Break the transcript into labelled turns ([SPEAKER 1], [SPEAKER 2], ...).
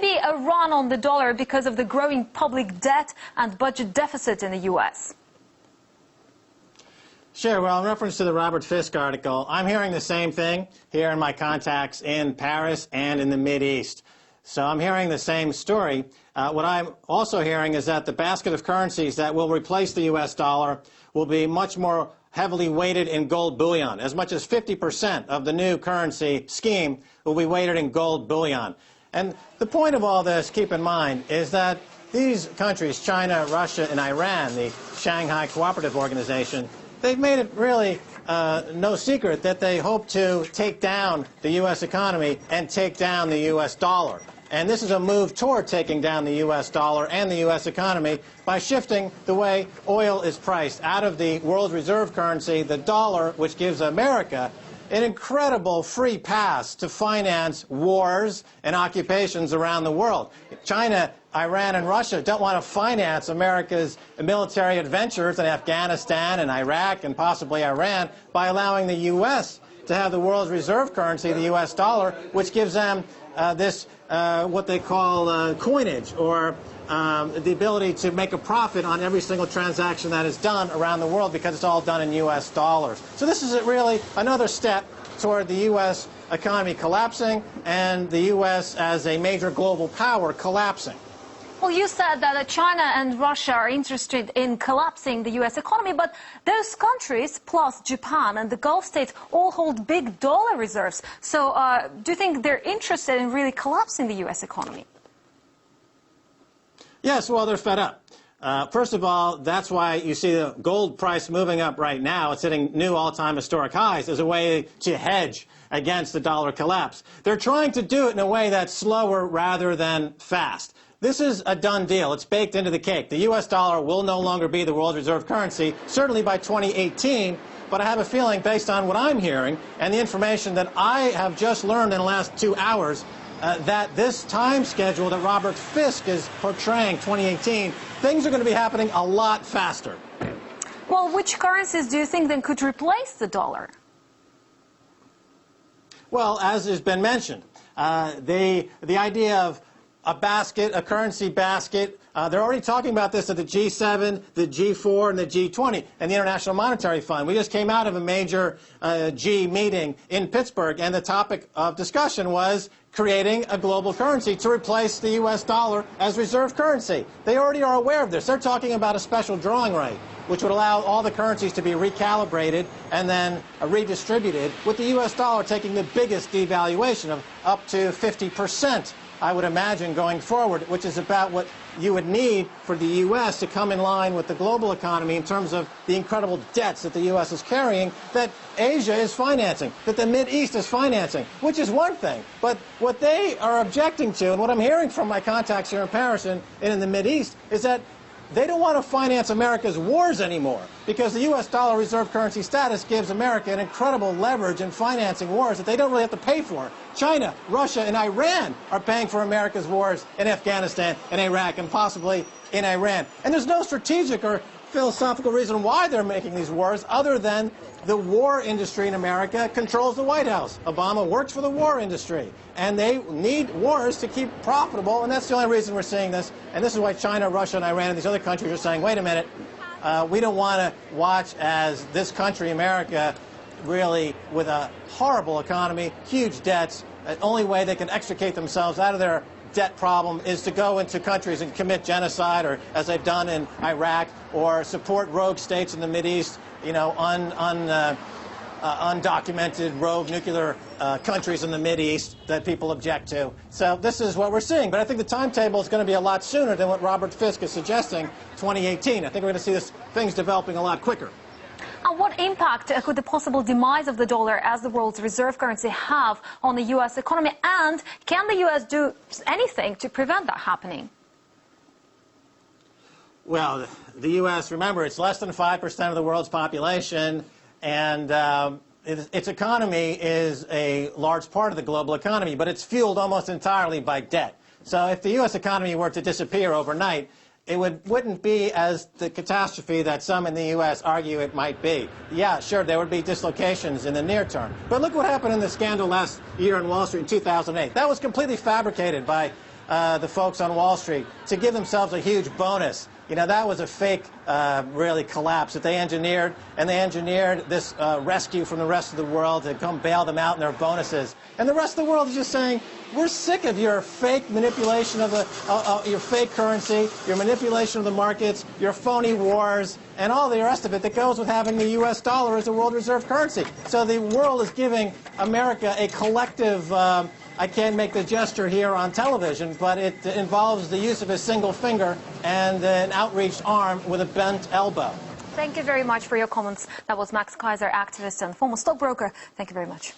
[SPEAKER 1] there be a run on the dollar because of the growing public debt and budget deficit in the U.S.?
[SPEAKER 2] Sure. Well, in reference to the Robert Fisk article, I'm hearing the same thing here in my contacts in Paris and in the Mideast. So I'm hearing the same story. What I'm also hearing is that the basket of currencies that will replace the U.S. dollar will be much more heavily weighted in gold bullion. As much as 50% of the new currency scheme will be weighted in gold bullion. And the point of all this, keep in mind, is that these countries, China, Russia, and Iran, the Shanghai Cooperative Organization, they've made it really no secret that they hope to take down the U.S. economy and take down the U.S. dollar. And this is a move toward taking down the U.S. dollar and the U.S. economy by shifting the way oil is priced out of the world reserve currency, the dollar, which gives America an incredible free pass to finance wars and occupations around the world. China, Iran, and Russia don't want to finance America's military adventures in Afghanistan and Iraq and possibly Iran by allowing the U.S. to have the world's reserve currency, the U.S. dollar, which gives them this, what they call coinage, or the ability to make a profit on every single transaction that is done around the world because it's all done in U.S. dollars. So this is really another step toward the U.S. economy collapsing and the U.S. as a major global power collapsing.
[SPEAKER 1] Well, you said that China and Russia are interested in collapsing the U.S. economy, but those countries, plus Japan and the Gulf states, all hold big dollar reserves. So do you think they're interested in really collapsing the U.S. economy?
[SPEAKER 2] Yes, well, they're fed up. First of all, that's why you see the gold price moving up right now. It's hitting new all-time historic highs as a way to hedge against the dollar collapse. They're trying to do it in a way that's slower rather than fast. This is a done deal. It's baked into the cake. The U.S. dollar will no longer be the world reserve currency, certainly by 2018. But I have a feeling, based on what I'm hearing and the information that I have just learned in the last 2 hours, that this time schedule that Robert Fisk is portraying, 2018, things are going to be happening a lot faster.
[SPEAKER 1] Well, which currencies do you think then could replace the dollar?
[SPEAKER 2] Well, as has been mentioned, the idea of a basket, a currency basket, they're already talking about this at the G7, the G4, and the G20, and the International Monetary Fund. We just came out of a major G meeting in Pittsburgh, and the topic of discussion was creating a global currency to replace the U.S. dollar as reserve currency. They already are aware of this. They're talking about a special drawing right, which would allow all the currencies to be recalibrated and then redistributed, with the U.S. dollar taking the biggest devaluation of up to 50%. I would imagine, going forward, which is about what you would need for the U.S. to come in line with the global economy in terms of the incredible debts that the U.S. is carrying, that Asia is financing, that the Mideast is financing, which is one thing. But what they are objecting to, and what I'm hearing from my contacts here in Paris and in the Mideast, is that they don't want to finance America's wars anymore, because the U.S. dollar reserve currency status gives America an incredible leverage in financing wars that they don't really have to pay for. China, Russia, and Iran are paying for America's wars in Afghanistan and Iraq and possibly in Iran. And there's no strategic or philosophical reason why they're making these wars other than the war industry in America controls the White House. Obama works for the war industry, and they need wars to keep profitable, and that's the only reason we're seeing this. And this is why China, Russia, and Iran and these other countries are saying, wait a minute, we don't want to watch as this country, America, really with a horrible economy, huge debts. The only way they can extricate themselves out of their debt problem is to go into countries and commit genocide, or as they've done in Iraq, or support rogue states in the Mideast, you know, undocumented rogue nuclear countries in the Mideast that people object to. So this is what we're seeing. But I think the timetable is going to be a lot sooner than what Robert Fisk is suggesting, 2018. I think we're going to see things developing a lot quicker.
[SPEAKER 1] And what impact could the possible demise of the dollar as the world's reserve currency have on the U.S. economy? And can the U.S. do anything to prevent that happening?
[SPEAKER 2] Well, the U.S., remember, it's less than 5% of the world's population, and its economy is a large part of the global economy, but it's fueled almost entirely by debt. So if the U.S. economy were to disappear overnight, it wouldn't be as the catastrophe that some in the U.S. argue it might be. Yeah, sure, there would be dislocations in the near term. But look what happened in the scandal last year in Wall Street in 2008. That was completely fabricated by the folks on Wall Street to give themselves a huge bonus. You know, that was a fake, really, collapse that they engineered, and they engineered this rescue from the rest of the world to come bail them out in their bonuses. And the rest of the world is just saying, we're sick of your fake manipulation of your fake currency, your manipulation of the markets, your phony wars, and all the rest of it that goes with having the U.S. dollar as a world reserve currency. So the world is giving America a collective I can't make the gesture here on television, but it involves the use of a single finger and an outreached arm with a bent elbow.
[SPEAKER 1] Thank you very much for your comments. That was Max Keiser, activist and former stockbroker. Thank you very much.